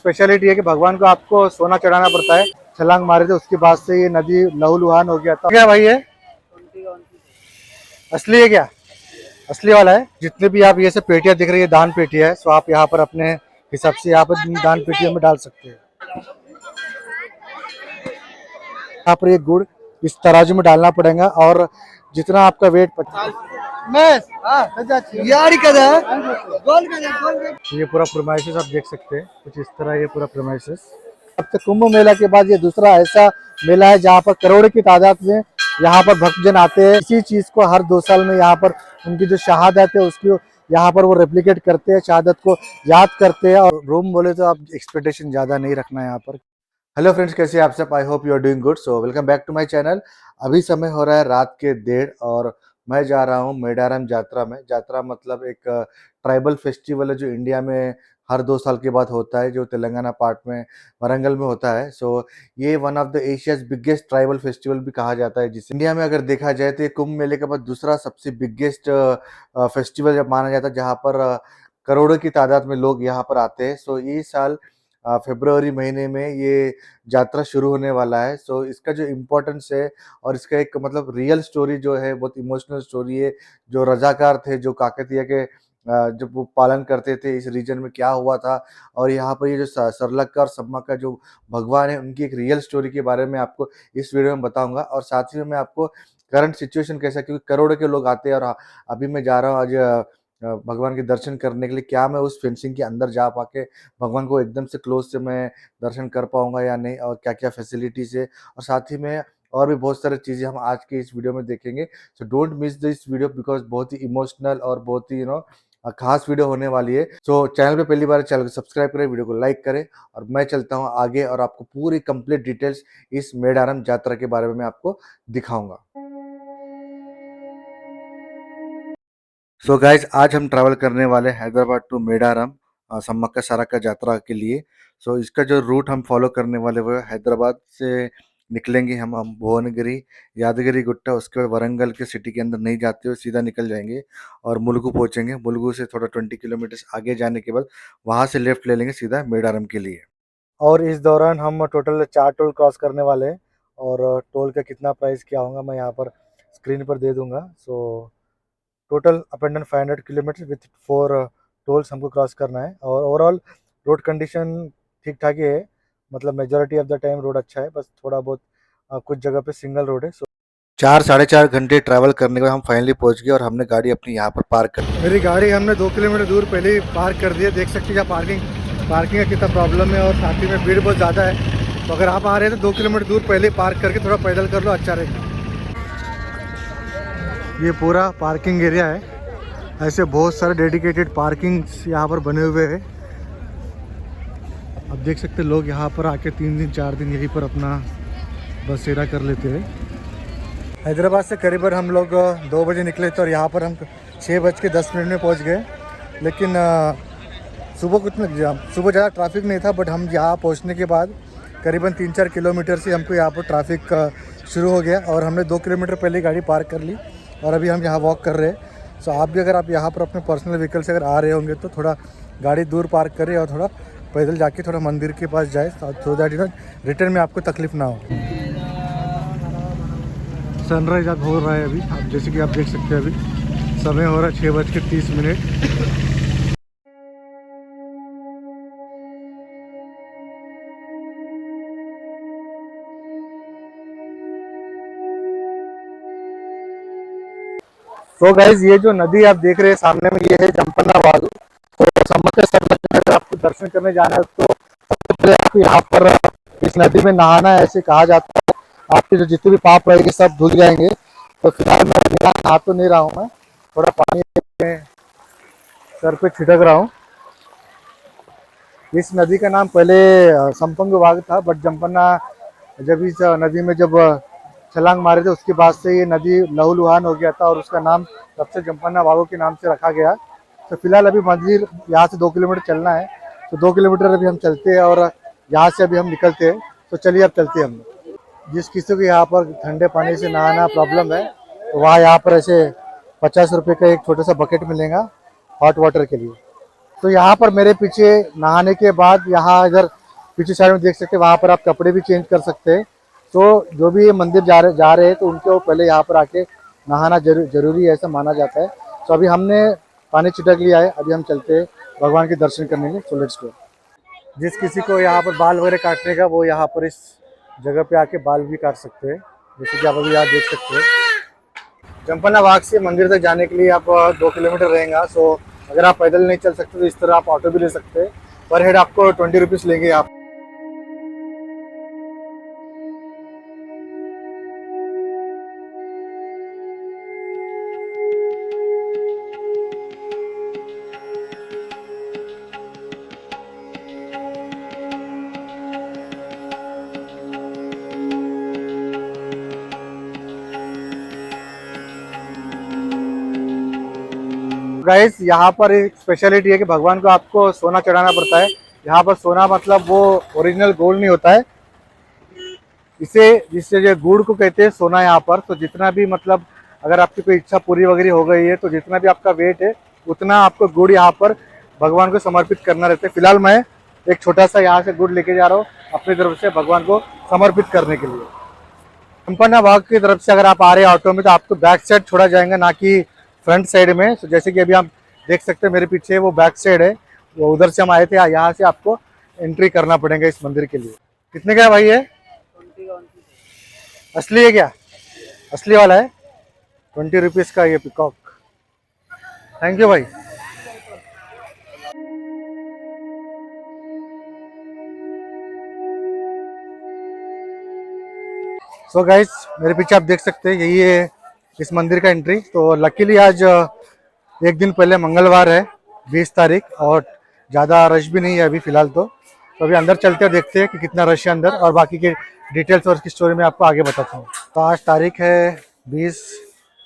Speciality है कि भगवान को आपको सोना चढ़ाना पड़ता है। छलांग मारे थे उसके बाद से ये नदी लहूलुहान हो गया था। क्या भाई है असली है क्या? असली वाला है। जितने भी आप ये सब पेटियां दिख रही है दान पेटी है, सो आप यहाँ पर अपने हिसाब से यहाँ पर दान पेटियों में डाल सकते हैं। यहाँ पर ये गुड़ इस तराजू में डालना पड़ेगा और जितना आपका वेट ये पूरा प्रोमाइसिस आप देख सकते हैं कुछ इस तरह। ये पूरा प्रोमाइसिस अब तक कुंभ मेला के बाद ये दूसरा ऐसा मेला है जहाँ पर करोड़ों की तादाद में यहाँ पर भक्तजन आते हैं। इसी चीज को हर 2 साल में यहाँ पर उनकी जो शहादत है उसकी यहाँ पर वो रेप्लिकेट करते हैं, शहादत को याद करते हैं। और रूम बोले तो आप एक्सपेक्टेशन ज्यादा नहीं रखना है यहाँ पर। हेलो फ्रेंड्स, कैसे हैं आप सब? I hope you are doing good. So welcome back to my channel. अभी समय हो रहा है रात के 1:30 और मैं जा रहा हूँ मेडारम जात्रा में। जात्रा मतलब एक ट्राइबल फेस्टिवल है जो इंडिया में हर 2 साल के बाद होता है, जो तेलंगाना पार्ट में वरंगल में होता है। सो ये one of the Asia's biggest tribal festival भी कहा जाता है। जिस इंडिया में अगर देखा जाए तो ये कुंभ मेले के बाद दूसरा सबसे बिगेस्ट फेस्टिवल जब माना जाता है, जहाँ पर करोड़ों की तादाद में लोग यहाँ पर आते हैं। सो ये साल फरवरी महीने में ये यात्रा शुरू होने वाला है। सो इसका जो इम्पोर्टेंस है और इसका एक मतलब रियल स्टोरी जो है, बहुत इमोशनल स्टोरी है। जो रजाकार थे, जो काकतीय के जब वो पालन करते थे इस रीजन में क्या हुआ था, और यहाँ पर ये जो सरलक्का और सम्मक्का जो भगवान है उनकी एक रियल स्टोरी के बारे में आपको इस वीडियो में बताऊंगा। और साथ ही में मैं आपको करंट सिचुएशन कैसा, क्योंकि करोड़ों के लोग आते हैं और अभी मैं जा रहा हूँ आज भगवान के दर्शन करने के लिए। क्या मैं उस फेंसिंग के अंदर जा पाके भगवान को एकदम से क्लोज से मैं दर्शन कर पाऊंगा या नहीं, और क्या क्या फैसिलिटीज है, और साथ ही में और भी बहुत सारी चीज़ें हम आज के इस वीडियो में देखेंगे। So don't miss this video because बहुत ही इमोशनल और बहुत ही खास वीडियो होने वाली है। सो चैनल पे पहली बार, चैनल को सब्सक्राइब करें, वीडियो को लाइक करें, और मैं चलता हूँ आगे और आपको पूरी कंप्लीट डिटेल्स इस मेडारम यात्रा के बारे में मैं आपको दिखाऊंगा। सो गाइज, आज हम ट्रैवल करने वाले हैदराबाद टू मेडारम सम्मक्का सारक्का यात्रा के लिए। सो इसका जो रूट हम फॉलो करने वाले वो हैदराबाद से निकलेंगे हम भुवनगिरी, यादगिरी गुट्टा, उसके बाद वरंगल के सिटी के अंदर नहीं जाते हुए सीधा निकल जाएंगे और मुलुगु पहुंचेंगे। मुलुगु से थोड़ा 20 किलोमीटर आगे जाने के बाद वहां से लेफ्ट ले लेंगे सीधा मेडारम के लिए। और इस दौरान हम टोटल 4 टोल क्रॉस करने वाले हैं, और टोल का कितना प्राइस क्या होगा मैं यहाँ पर स्क्रीन पर दे दूंगा। So total up and down 500 kilometre with 4 tolls हमको क्रॉस करना है। और ओवरऑल रोड कंडीशन ठीक ठाक ही है, मतलब majority of the time road अच्छा है, बस थोड़ा बहुत कुछ जगह पे सिंगल रोड है। 4 साढ़े 4 घंटे ट्रैवल करने के बाद हम फाइनली पहुंच गए और हमने गाड़ी अपनी यहाँ पर पार्क कर दी। मेरी गाड़ी हमने 2 किलोमीटर दूर पहले ही पार्क कर दिया। देख सकते हैं पार्किंग का कितना प्रॉब्लम है, और साथ ही में भीड़ बहुत ज़्यादा है। तो अगर आप आ रहे हैं तो 2 किलोमीटर दूर पहले ही पार्क करके थोड़ा पैदल कर लो, अच्छा रहेगा। ये पूरा पार्किंग एरिया है, ऐसे बहुत सारे डेडिकेटेड पार्किंग्स यहाँ पर बने हुए हैं। अब देख सकते लोग यहाँ पर आके 3 दिन 4 दिन यहीं पर अपना बसेरा कर लेते हैं। हैदराबाद से करीबन हम लोग 2 बजे निकले थे और यहाँ पर हम 6:10 में पहुँच गए। लेकिन सुबह ज़्यादा ट्रैफिक नहीं था, बट हम यहाँ पहुँचने के बाद करीबन 3-4 किलोमीटर से हमको यहाँ पर ट्रैफिक शुरू हो गया, और हमने 2 किलोमीटर पहले गाड़ी पार्क कर ली और अभी हम यहाँ वॉक कर रहे हैं। सो आप भी अगर आप यहाँ पर अपने पर्सनल व्हीकल से अगर आ रहे होंगे तो थोड़ा गाड़ी दूर पार्क करें और थोड़ा पैदल जाके थोड़ा मंदिर के पास जाए, सो दैट रिटर्न में आपको तकलीफ ना हो। सनराइज अब हो रहा है अभी, आप जैसे कि आप देख सकते हैं अभी समय हो रहा है 6:30। तो गाइज, ये जो नदी आप देख रहे हैं सामने में, ये है जम्पन्ना वागु। तो सम्मक्का सारक्का अगर आपको दर्शन करने जाना है तो सबसे पहले आपको यहाँ पर इस नदी में नहाना है, ऐसे कहा जाता है। आपके जो जितने भी पाप रहेंगे सब धुल जाएंगे। तो फिलहाल मैं नहा तो नहीं रहा हूँ, मैं थोड़ा पानी सर पे छिटक रहा हूँ। इस नदी का नाम पहले संपंग वाग था, बट जम्पन्ना जब इस नदी में जब छलांग मारे थे उसके बाद से ये नदी लहूलुहान हो गया था, और उसका नाम तब से जम्पन्ना वागो के नाम से रखा गया। तो फिलहाल अभी मंदिर यहाँ से 2 किलोमीटर चलना है, तो 2 किलोमीटर अभी हम चलते हैं और यहाँ से अभी हम निकलते हैं। तो चलिए अब चलते हैं हम। जिस किसी को यहाँ पर ठंडे पानी से नहाना प्रॉब्लम है तो वहाँ यहाँ पर ऐसे 50 रुपये का एक छोटा सा बकेट मिलेगा हॉट वाटर के लिए। तो यहाँ पर मेरे पीछे नहाने के बाद यहाँ इधर पीछे साइड में देख सकते हैं, वहाँ पर आप कपड़े भी चेंज कर सकते हैं। तो जो भी ये मंदिर जा रहे हैं तो उनको पहले यहाँ पर आके नहाना जरूरी है, ऐसा माना जाता है। तो अभी हमने पानी छिटक लिया है, अभी हम चलते हैं भगवान के दर्शन करने के लिए। So let's go. जिस किसी को यहाँ पर बाल वगैरह काटने का, वो यहाँ पर इस जगह पे आके बाल भी काट सकते हैं, जैसे कि आप अभी यहाँ देख सकते हैं। जम्पन्ना बाग से मंदिर तक जाने के लिए आप 2 किलोमीटर रहेगा। सो अगर आप पैदल नहीं चल सकते तो इस तरह आप ऑटो भी ले सकते हैं। पर हेड आपको 20 रुपीज़ लेंगे आप। गाइस यहाँ पर एक स्पेशलिटी है कि भगवान को आपको सोना चढ़ाना पड़ता है। यहाँ पर सोना मतलब वो ओरिजिनल गोल्ड नहीं होता है, इसे जिससे जो गुड़ को कहते हैं सोना यहाँ पर। तो जितना भी मतलब अगर आपकी कोई इच्छा पूरी वगैरह हो गई है तो जितना भी आपका वेट है उतना आपको गुड़ यहाँ पर भगवान को समर्पित करना रहता है। फिलहाल मैं एक छोटा सा यहाँ से गुड़ लेके जा रहा हूँ अपनी तरफ से भगवान को समर्पित करने के लिए। संपन्ना बाग की तरफ से अगर आप आ रहे हैं ऑटो में तो आपको बैक साइड छोड़ा जाएगा, ना कि फ्रंट साइड में। तो जैसे कि अभी आप देख सकते हैं मेरे पीछे वो बैक साइड है, वो उधर से हम आए थे, यहाँ से आपको एंट्री करना पड़ेगा इस मंदिर के लिए। कितने का भाई है? असली है क्या? असली वाला है। 20 रुपीज़ का ये पिकॉक। थैंक यू भाई। सो गाइस मेरे पीछे आप देख सकते हैं यही है इस मंदिर का एंट्री। तो लकीली आज एक दिन पहले मंगलवार है 20 तारीख, और ज़्यादा रश भी नहीं है अभी फ़िलहाल। तो अभी अंदर चलते हैं, देखते हैं कि कितना रश है अंदर, और बाकी के डिटेल्स और इसकी स्टोरी मैं आपको आगे बताता हूँ। तो आज तारीख है 20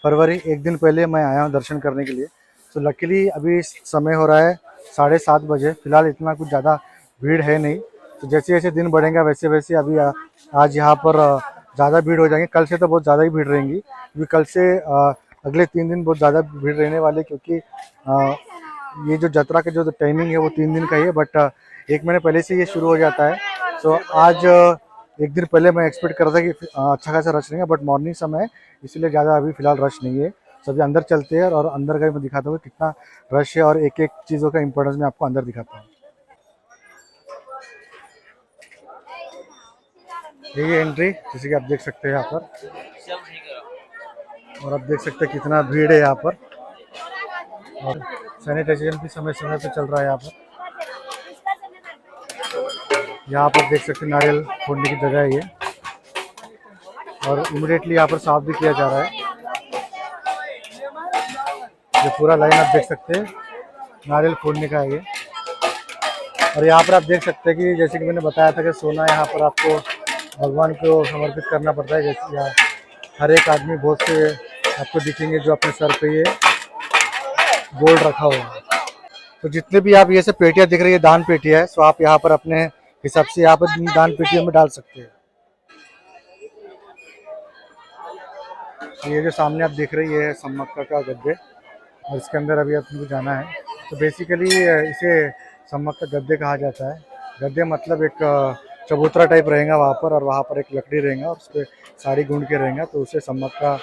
फरवरी, एक दिन पहले मैं आया हूँ दर्शन करने के लिए। तो लकीली अभी समय हो रहा है 7:30 बजे। फ़िलहाल इतना कुछ ज़्यादा भीड़ है नहीं। तो जैसे जैसे दिन बढ़ेगा वैसे वैसे अभी आज यहाँ पर ज़्यादा भीड़ हो जाएंगे। कल से तो बहुत ज़्यादा ही भीड़ रहेंगी, क्योंकि कल से अगले 3 दिन बहुत ज़्यादा भीड़ रहने वाले, क्योंकि ये जो जत्रा का जो टाइमिंग है वो 3 दिन का ही है, बट 1 महीने पहले से ये शुरू हो जाता है। तो आज एक दिन पहले मैं एक्सपेक्ट कर रहा था कि अच्छा खासा रश रहेगा, बट मॉर्निंग समय है इसलिए ज़्यादा अभी फ़िलहाल रश नहीं है। तो अभी अंदर चलते हैं और अंदर का मैं दिखाता हूँ कितना रश है, और एक एक चीज़ों का इंपॉर्टेंस मैं आपको अंदर दिखाता हूँ। यही एंट्री, जैसे कि आप देख सकते हैं यहाँ पर, और आप देख सकते हैं कितना भीड़ है यहाँ पर, और सैनिटाइजेशन भी समय समय पे चल रहा है यहाँ पर। यहाँ पर देख सकते हैं नारियल फोड़ने की जगह है ये, और इमिडिएटली यहाँ पर साफ भी किया जा रहा है। ये पूरा लाइन आप देख सकते हैं नारियल फोड़ने का है ये। और यहाँ पर आप देख सकते हैं कि जैसे कि मैंने बताया था कि सोना यहाँ पर आपको भगवान को समर्पित करना पड़ता है। जैसे यहाँ हर एक आदमी, बहुत से आपको दिखेंगे जो अपने सर पे ये गोल्ड रखा हुआ है। तो जितने भी आप ये सब पेटियाँ दिख रही है दान पेटियाँ है, सो आप यहाँ पर अपने हिसाब से यहाँ पर दान पेटियों में डाल सकते हैं। ये जो सामने आप देख रहे हैं ये है सम्मक्का का गद्दे, और इसके अंदर अभी आपको जाना है। तो बेसिकली इसे सम्मक्का गद्दे कहा जाता है। गद्दे मतलब एक चबूतरा टाइप रहेगा वहाँ पर, और वहाँ पर एक लकड़ी रहेगा और उस पर साड़ी गूंद के रहेगा, तो उसे सम्मक्का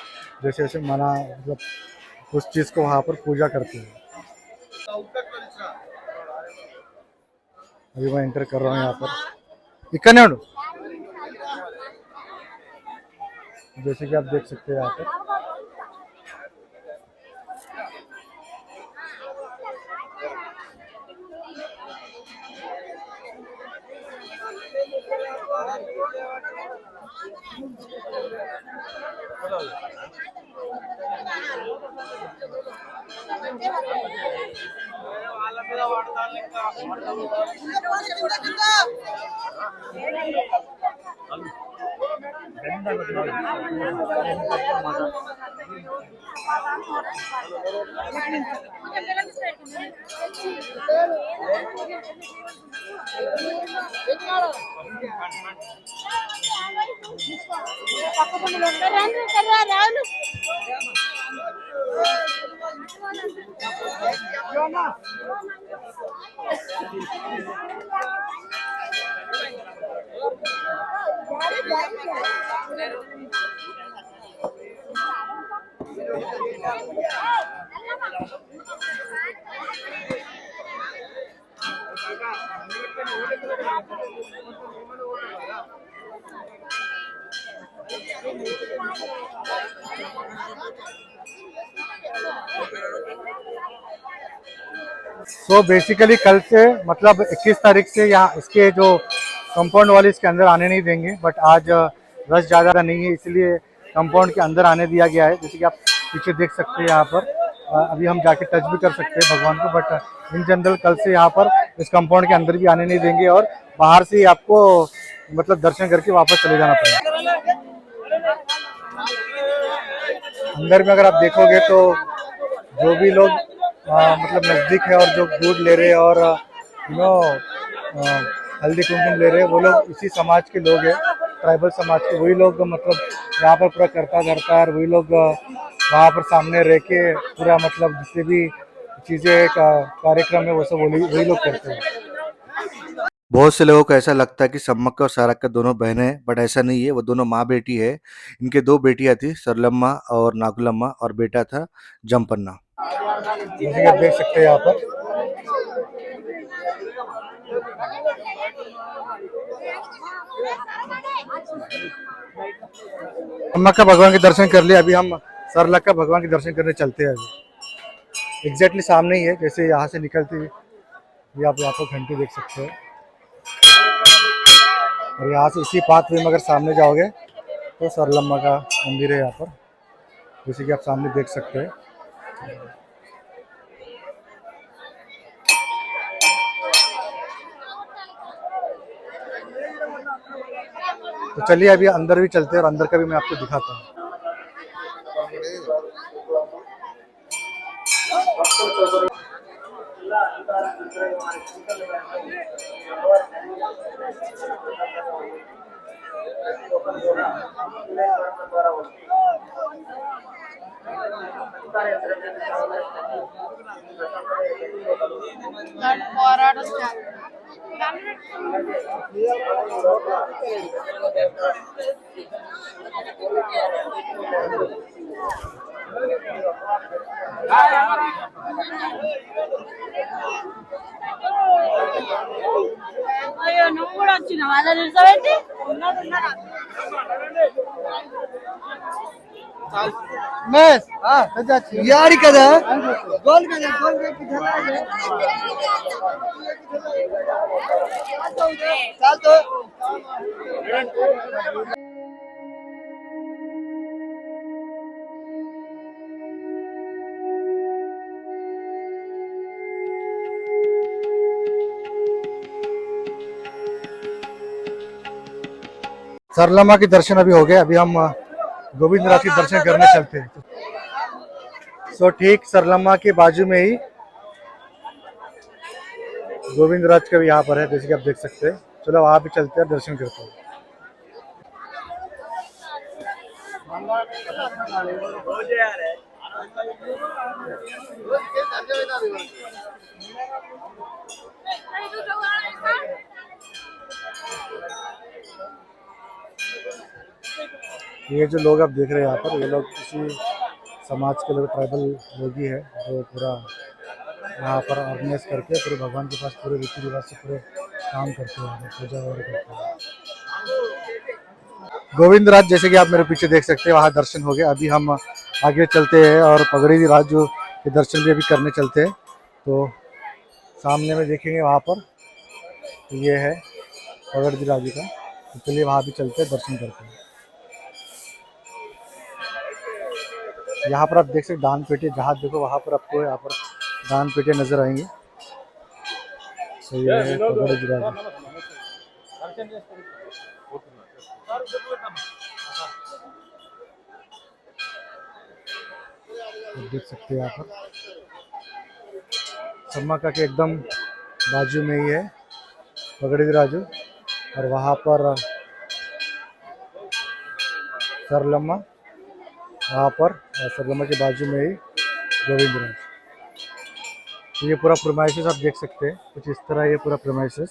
जैसे जैसे माना, मतलब उस चीज़ को वहाँ पर पूजा करते हैं। अभी मैं एंटर कर रहा हूँ यहाँ पर। इकने जैसे कि आप देख सकते हैं यहाँ पर। सो बेसिकली कल से मतलब 21 तारीख से यहाँ इसके जो कंपाउंड वाले इसके अंदर आने नहीं देंगे, बट आज रश ज़्यादा नहीं है इसलिए कंपाउंड के अंदर आने दिया गया है। जैसे कि आप पीछे देख सकते हैं यहाँ पर अभी हम जाके टच भी कर सकते हैं भगवान को, बट इन जनरल कल से यहाँ पर इस कंपाउंड के अंदर भी आने नहीं देंगे और बाहर से ही आपको मतलब दर्शन करके वापस चले जाना पड़ेगा। अंदर में अगर आप देखोगे तो जो भी लोग मतलब नज़दीक है और जो दूध ले रहे हैं और यू नो हल्दी कुमकुम ले रहे हैं वो लोग इसी समाज के लोग हैं, ट्राइबल समाज के। वही लोग मतलब यहाँ पर पूरा करता धरता है और वही लोग वहाँ पर सामने रह के पूरा मतलब जितने भी चीज़ें कार्यक्रम है वो सब वही लोग करते हैं। बहुत से लोगों को ऐसा लगता है कि सम्मक्का और सारक्का दोनों बहनें हैं, बट ऐसा नहीं है। वो दोनों माँ बेटी है। इनके दो बेटियां थी, सरलम्मा और नागुलम्मा, और बेटा था जमपन्ना। जैसे कि आप देख सकते हैं यहाँ पर सम्मक्का भगवान के दर्शन कर लिए। अभी हम सरलक्का भगवान के दर्शन करने चलते हैं। अभी एग्जैक्टली सामने ही है, जैसे यहाँ से निकलती हुई ये आप यहाँ पर घंटी देख सकते हैं। और यहाँ से इसी पाथ वे में अगर सामने जाओगे तो सरलम्मा का मंदिर है यहाँ पर, जैसे कि आप सामने देख सकते हैं। तो चलिए अभी अंदर भी चलते हैं और अंदर का भी मैं आपको दिखाता हूँ। అయ్యో నువ్వు కూడా వచ్చినావా అలా నిల్చోబెట్టి यार కదా గోల్ కదా గోల్ చాలు सरलम्मा के दर्शन अभी हो गए। अभी हम गोविंदराज के दर्शन करने चलते हैं। सो ठीक सरलम्मा के बाजू में ही गोविंदराज का भी यहाँ पर है, जैसे कि आप देख सकते हैं। चलो वहाँ भी चलते हैं, दर्शन करते हैं। ये जो लोग आप देख रहे हैं यहाँ पर, ये लोग किसी समाज के लोग, ट्राइबल लोग ही है जो पूरा यहाँ पर ऑर्गेनाइज करके पूरे भगवान के पास पूरे रीति रिवाज से पूरे काम करते हैं, पूजा वगैरह करते हैं। गोविंदराज जैसे कि आप मेरे पीछे देख सकते हैं, वहाँ दर्शन हो गए। अभी हम आगे चलते हैं और पगड़ी राज के दर्शन भी अभी करने चलते हैं। तो सामने में देखेंगे वहाँ पर ये है पगड़ी राज का, तो चलिए वहाँ भी चलते हैं, दर्शन करते हैं। यहाँ पर आप देख सकते दान पेटी, जहाँ देखो वहाँ पर आपको यहाँ पर दान पेटी नजर आएंगी। तो ये है पगड़ी राज। देख सकते हैं यहाँ पर सम्मक्का के एकदम बाजू में ही है पगड़ी राजू, और वहाँ पर सरलम्मा, वहाँ पर सरलम्मा के बाजू में ही गोविंदराज। तो ये पूरा प्रोमाइसेस आप देख सकते हैं, कुछ इस तरह ये पूरा प्रोमाइसेस।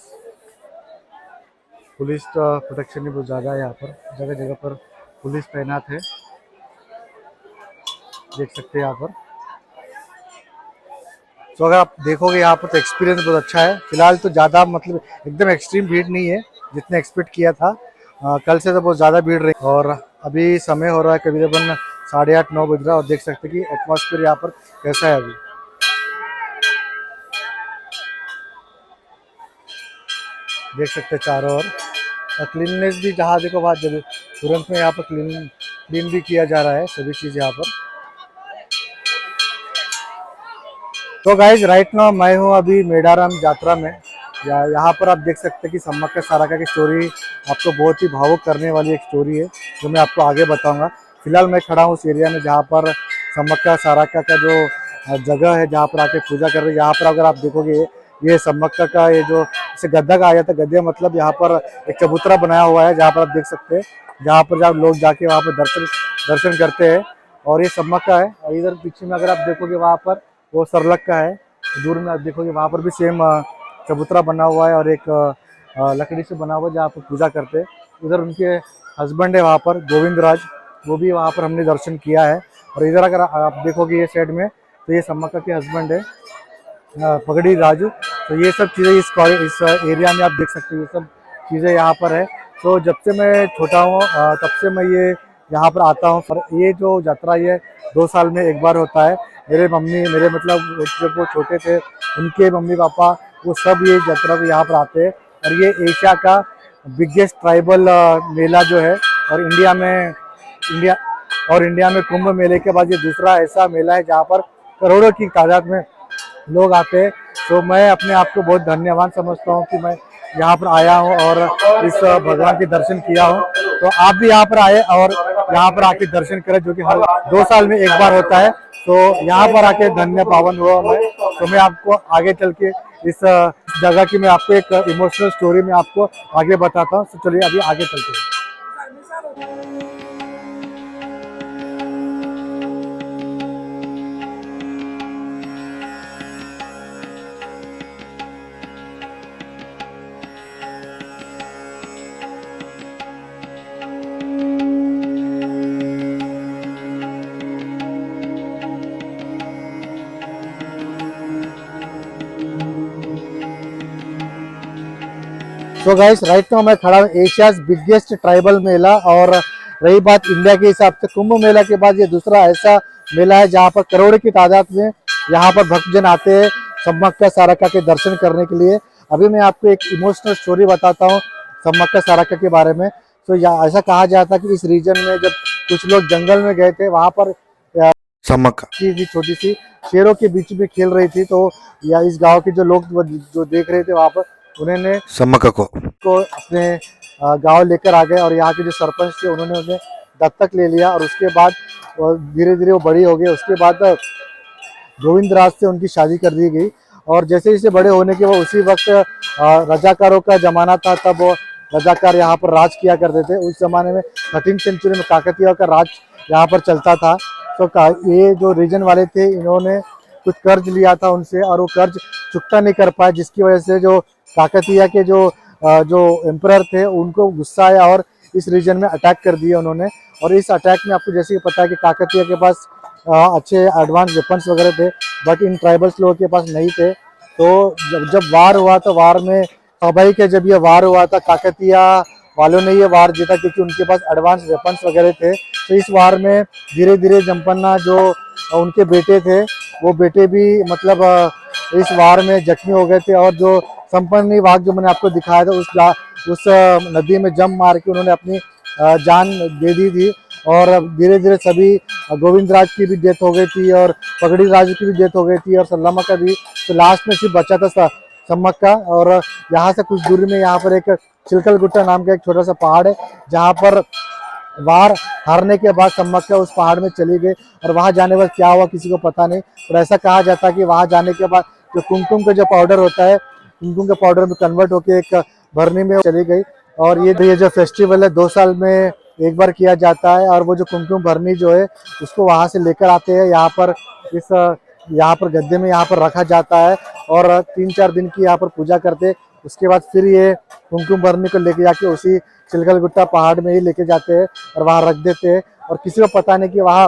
पुलिस का प्रोटेक्शन भी बहुत ज़्यादा है यहाँ पर, जगह जगह पर पुलिस तैनात है, देख सकते हैं यहाँ पर। तो अगर आप देखोगे यहाँ पर तो एक्सपीरियंस बहुत अच्छा है। फिलहाल तो ज़्यादा मतलब एकदम एक्सट्रीम भीड़ नहीं है जितने एक्सपेक्ट किया था। कल से तो बहुत ज़्यादा भीड़ रही और अभी समय हो रहा है करीबन 8:30-9 बज रहा है और देख सकते हैं कि एटमॉस्फेयर यहाँ पर कैसा है अभी। देख सकते हैं चारों ओर और क्लीननेस भी जहाँ देखो वहाँ जब तुरंत में यहाँ पर क्लीन भी किया जा रहा है सभी चीज़ यहाँ पर। तो गाइज राइट नाउ मैं हूँ अभी मेडारम यात्रा में। यहाँ पर आप देख सकते हैं कि सम्मक्का सारका की स्टोरी आपको बहुत ही भावुक करने वाली एक स्टोरी है जो मैं आपको आगे बताऊंगा। फिलहाल मैं खड़ा हूँ उस एरिया में जहाँ पर सम्मक्का सारका का जो जगह है जहाँ पर आके पूजा कर रहे हैं। यहाँ पर अगर आप देखोगे ये सम्मक्का का ये जो इसे गद्दा कहा जाता है, गद्दे मतलब यहाँ पर एक चबूतरा बनाया हुआ है जहाँ पर आप देख सकते हैं, जहाँ पर जब लोग जाके वहाँ पर दर्शन करते हैं। और ये सम्मक्का है और इधर पीछे में अगर आप देखोगे वहाँ पर वो सरलग का है, दूर में आप देखोगे वहाँ पर भी सेम चबूतरा बना हुआ है और एक लकड़ी से बना हुआ है जहाँ पर पूजा करते हैं। उधर उनके हस्बैंड है वहाँ पर गोविंद राज, वो भी वहाँ पर हमने दर्शन किया है। और इधर अगर आप देखोगे ये साइड में तो ये सम्मक्का के हस्बैंड है पगड़ी राजू। तो ये सब चीज़ें इस एरिया में आप देख सकते हैं, ये सब चीज़ें यहाँ पर है। तो जब से मैं छोटा हूँ तब से मैं ये यहाँ पर आता हूँ। और ये जो यात्रा ये 2 साल में एक बार होता है। मेरे मतलब जब वो छोटे थे उनके मम्मी पापा वो सब ये यात्रा को यहाँ पर आते हैं। और ये एशिया का बिगेस्ट ट्राइबल मेला जो है और इंडिया में कुंभ मेले के बाद ये दूसरा ऐसा मेला है जहाँ पर करोड़ों की तादाद में लोग आते हैं। तो मैं अपने आप को बहुत धन्यवान समझता हूँ कि मैं यहाँ पर आया हूँ और इस भगवान के दर्शन किया हूँ। तो आप भी यहाँ पर आए और यहाँ पर आके दर्शन करें जो कि हर 2 साल में एक बार होता है। तो यहाँ पर आके धन्य पावन हुआ मैं। तो मैं आपको आगे चल के इस जगह की मैं आपको एक इमोशनल स्टोरी में आपको आगे बताता हूँ। तो चलिए अभी आगे चलते हैं। सो गाइस राइट नाउ मैं खड़ा हूँ एशियाज बिगेस्ट ट्राइबल मेला। और रही बात इंडिया के हिसाब से कुंभ मेला के बाद ये दूसरा ऐसा मेला है जहाँ पर करोड़ों की तादाद में यहाँ पर भक्तजन आते हैं सम्मक्का सारका के दर्शन करने के लिए। अभी मैं आपको एक इमोशनल स्टोरी बताता हूँ सम्मक्का सारका के बारे में। तो ऐसा कहा जाता है कि इस रीजन में जब कुछ लोग जंगल में गए थे वहाँ पर सम्मक्का छोटी सी शेरों के बीच में खेल रही थी। तो या इस गाँव के जो लोग जो देख रहे थे वहाँ पर उन्होंने सम्मक्का को अपने गांव लेकर आ गए और यहाँ के जो सरपंच थे उन्होंने उन्हें दत्तक ले लिया। और उसके बाद धीरे धीरे वो बड़ी हो गई। उसके बाद गोविंद राज से उनकी शादी कर दी गई। और जैसे जैसे बड़े होने के वो उसी वक्त रजाकारों का जमाना था, तब वो रजाकार यहाँ पर राज किया करते थे। उस जमाने में 13वीं सेंचुरी में काकतीय का राज यहाँ पर चलता था। तो ये जो रीजन वाले थे इन्होंने कुछ कर्ज लिया था उनसे और वो कर्ज चुकता नहीं कर पाए, जिसकी वजह से जो काकतीय के जो एम्परर थे उनको गुस्सा आया और इस रीजन में अटैक कर दिया उन्होंने। और इस अटैक में आपको जैसे कि पता है कि काकतीय के पास अच्छे एडवांस वेपन्स वगैरह थे बट इन ट्राइबल्स लोगों के पास नहीं थे। तो जब वार हुआ तो वार में स्वाभाविक है, जब ये वार हुआ था काकतीय वालों ने ये वार जीता क्योंकि उनके पास एडवांस वेपन्स वगैरह थे। तो इस वार में धीरे धीरे जम्पन्ना जो उनके बेटे थे वो बेटे भी मतलब इस वार में जख्मी हो गए थे। और जो संपन्नी वाघ जो मैंने आपको दिखाया था उस नदी में जंप मार के उन्होंने अपनी जान दे दी थी। और धीरे धीरे सभी गोविंद राज की भी डेथ हो गई थी और पगड़ी राजू की भी डेथ हो गई थी और सल्लामा का भी। तो लास्ट में सिर्फ बचा था सम्मक्का। और यहाँ से कुछ दूरी में यहाँ पर एक चिलकल गुट्टा नाम का एक छोटा सा पहाड़ है जहाँ पर वार हारने के बाद सम्मक्का उस पहाड़ में चली गई। और वहां जाने के बाद क्या हुआ किसी को पता नहीं, और ऐसा कहा जाता है कि वहां जाने के बाद जो कुमकुम का जो पाउडर होता है कुमकुम के पाउडर में कन्वर्ट होकर एक भरनी में चली गई। और ये जो फेस्टिवल है 2 साल में एक बार किया जाता है। और वो जो कुमकुम भरनी जो है उसको वहां से लेकर आते हैं यहाँ पर इस यहाँ पर गद्दे में यहाँ पर रखा जाता है और 3-4 दिन की यहाँ पर पूजा करते। उसके बाद फिर ये कुमकुम भरनी को लेके जाके उसी चिलकलगुट्टा पहाड़ में ही लेके जाते हैं और वहाँ रख देते हैं। और किसी को पता नहीं कि वहाँ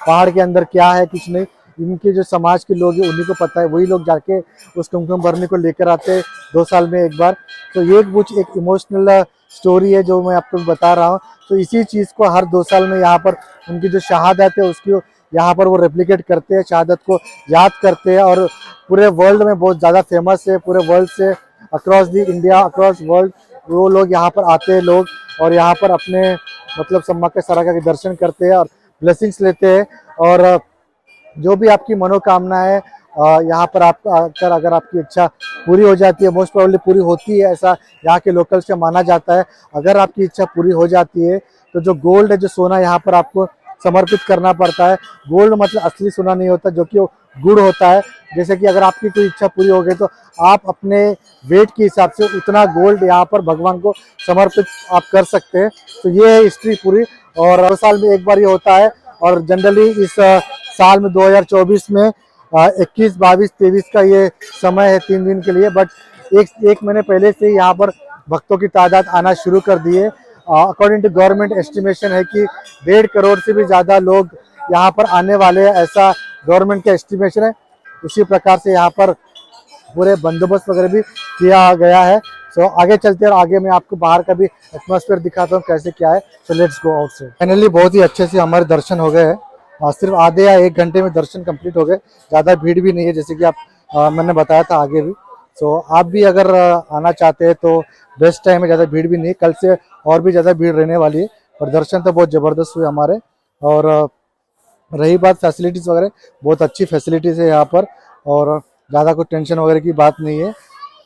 पहाड़ के अंदर क्या है, कुछ नहीं। इनके जो समाज के लोग हैं उन्हीं को पता है, वही लोग जाके उस कुमकुम भरनी को लेकर आते हैं 2 साल में एक बार। तो ये कुछ एक इमोशनल स्टोरी है जो मैं आपको बता रहा हूँ। तो इसी चीज़ को हर 2 साल में यहाँ पर उनकी जो शहादत है उसकी यहाँ पर वो रेप्लिकेट करते हैं, शहादत को याद करते हैं। और पूरे वर्ल्ड में बहुत ज़्यादा फेमस है, पूरे वर्ल्ड से across the India, across world वो लोग यहाँ पर आते हैं लोग, और यहाँ पर अपने मतलब सम्मा के सरागा के दर्शन करते हैं और ब्लेसिंग्स लेते हैं। और जो भी आपकी मनोकामना है यहाँ पर आप आकर अगर आपकी इच्छा पूरी हो जाती है, मोस्ट प्रोबेबली पूरी होती है, ऐसा यहाँ के लोकल से माना जाता है। अगर आपकी इच्छा पूरी हो जाती है तो जो गोल्ड है, जो सोना यहाँ पर आपको समर्पित करना पड़ता है। गोल्ड मतलब असली सोना नहीं होता, जो कि वो गुड़ होता है। जैसे कि अगर आपकी कोई इच्छा पूरी हो गई तो आप अपने वेट के हिसाब से उतना गोल्ड यहाँ पर भगवान को समर्पित आप कर सकते हैं। तो ये है हिस्ट्री पूरी, और 2 साल में एक बार ये होता है। और जनरली इस साल में 2024 में 21, 22, 23 का ये समय है 3 दिन के लिए। बट एक महीने पहले से यहाँ पर भक्तों की तादाद आना शुरू कर दी है। अकॉर्डिंग टू गवर्नमेंट एस्टिमेशन है कि 1.5 करोड़ से भी ज़्यादा लोग यहाँ पर आने वाले हैं, ऐसा गवर्नमेंट का एस्टिमेशन है। उसी प्रकार से यहाँ पर पूरे बंदोबस्त वगैरह भी किया गया है। सो आगे चलते हैं और आगे मैं आपको बाहर का भी एटमॉस्फेयर दिखाता हूँ कैसे क्या है। सो लेट्स गो आउट से। फाइनली बहुत ही अच्छे से हमारे दर्शन हो गए हैं। सिर्फ आधे या 1 घंटे में दर्शन कंप्लीट हो गए। ज़्यादा भीड़ भी नहीं है, जैसे कि मैंने बताया था आगे भी। सो आप भी अगर आना चाहते हैं तो बेस्ट टाइम है, ज़्यादा भीड़ भी नहीं है। कल से और भी ज़्यादा भीड़ रहने वाली है, और दर्शन तो बहुत ज़बरदस्त हुए हमारे। और रही बात फैसिलिटीज़ वगैरह, बहुत अच्छी फैसिलिटीज़ है यहाँ पर, और ज़्यादा कोई टेंशन वगैरह की बात नहीं है।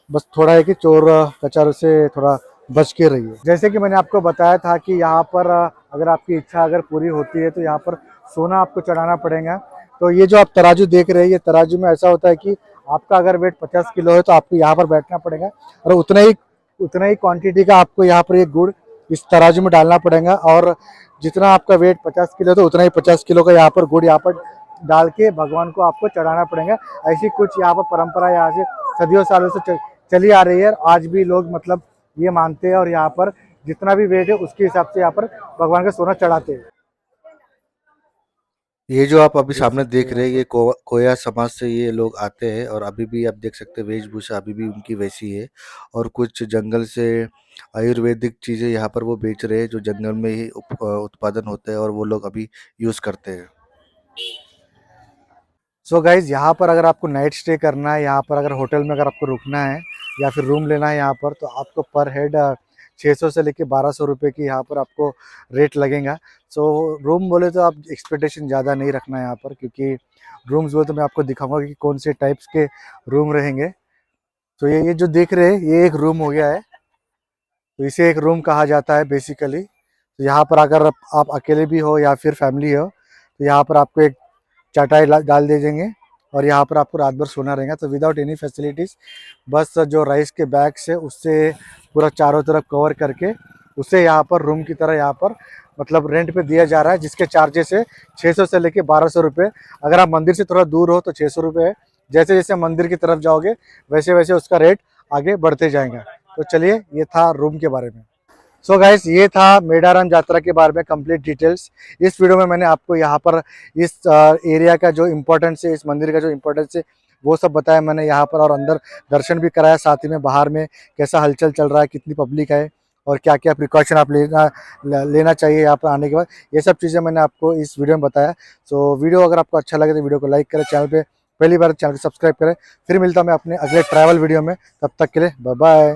बस थोड़ा है कि चोर कचारों से थोड़ा बच के रहिए। जैसे कि मैंने आपको बताया था कि यहाँ पर अगर आपकी इच्छा अगर पूरी होती है तो यहाँ पर सोना आपको चढ़ाना पड़ेगा। तो ये जो आप तराजू देख रहे हैं, ये तराजू में ऐसा होता है कि आपका अगर वेट 50 किलो है तो आपको यहाँ पर बैठना पड़ेगा, और उतना ही क्वांटिटी का आपको यहाँ पर ये गुड़ इस तराजू में डालना पड़ेगा। और जितना आपका वेट 50 किलो है तो उतना ही 50 किलो का यहाँ पर गुड़ यहाँ पर डाल के भगवान को आपको चढ़ाना पड़ेगा। ऐसी कुछ यहाँ पर परंपरा यहाँ से सदियों सालों से चली आ रही है। आज भी लोग मतलब ये मानते हैं, और यहाँ पर जितना भी वेट है उसके हिसाब से यहाँ पर भगवान का सोना चढ़ाते हैं। ये जो आप अभी सामने देख रहे हैं, ये कोया समाज से ये लोग आते हैं, और अभी भी आप देख सकते हैं वेशभूषा अभी भी उनकी वैसी है। और कुछ जंगल से आयुर्वेदिक चीज़ें यहाँ पर वो बेच रहे हैं, जो जंगल में ही उत्पादन होते हैं और वो लोग अभी यूज़ करते हैं। सो गाइज, यहाँ पर अगर आपको नाइट स्टे करना है, यहाँ पर अगर होटल में अगर आपको रुकना है या फिर रूम लेना है यहाँ पर, तो आपको पर हेड 600 से लेके 1200 रुपये की यहाँ पर आपको रेट लगेगा। सो रूम बोले तो आप एक्सपेक्टेशन ज़्यादा नहीं रखना है यहाँ पर, क्योंकि रूम्स बोले तो मैं आपको दिखाऊंगा कि कौन से टाइप्स के रूम रहेंगे। तो ये जो देख रहे हैं ये एक रूम हो गया है, तो इसे एक रूम कहा जाता है बेसिकली। तो यहाँ पर अगर आप अकेले भी हो या फिर फैमिली हो तो यहाँ पर आपको एक चटाई डाल दे देंगे, और यहाँ पर आपको रात भर सोना रहेगा। तो विदाउट एनी फैसिलिटीज़, बस जो राइस के बैग्स है उससे पूरा चारों तरफ कवर करके उसे यहाँ पर रूम की तरह यहाँ पर मतलब रेंट पे दिया जा रहा है, जिसके चार्जेस है 600 से लेके 1200 रुपये। अगर आप मंदिर से थोड़ा दूर हो तो 600 रुपये है। जैसे जैसे मंदिर की तरफ जाओगे वैसे वैसे उसका रेट आगे बढ़ते जाएगा। तो चलिए, ये था रूम के बारे में। सो गाइस, ये था मेडारम यात्रा के बारे में कंप्लीट डिटेल्स। इस वीडियो में मैंने आपको यहाँ पर इस एरिया का जो इम्पोर्टेंस है, इस मंदिर का जो इम्पोर्टेंस है, वो सब बताया मैंने यहाँ पर, और अंदर दर्शन भी कराया। साथ ही में बाहर में कैसा हलचल चल रहा है, कितनी पब्लिक है, और क्या क्या प्रिकॉशन आप लेना चाहिए यहाँ पर आने के बाद, ये सब चीज़ें मैंने आपको इस वीडियो में बताया। सो वीडियो अगर आपको अच्छा लगे तो वीडियो को लाइक करें, चैनल पे पहली बार चैनल को सब्सक्राइब करें। फिर मिलता हूँ मैं अपने अगले ट्रैवल वीडियो में, तब तक के लिए बाय बाय।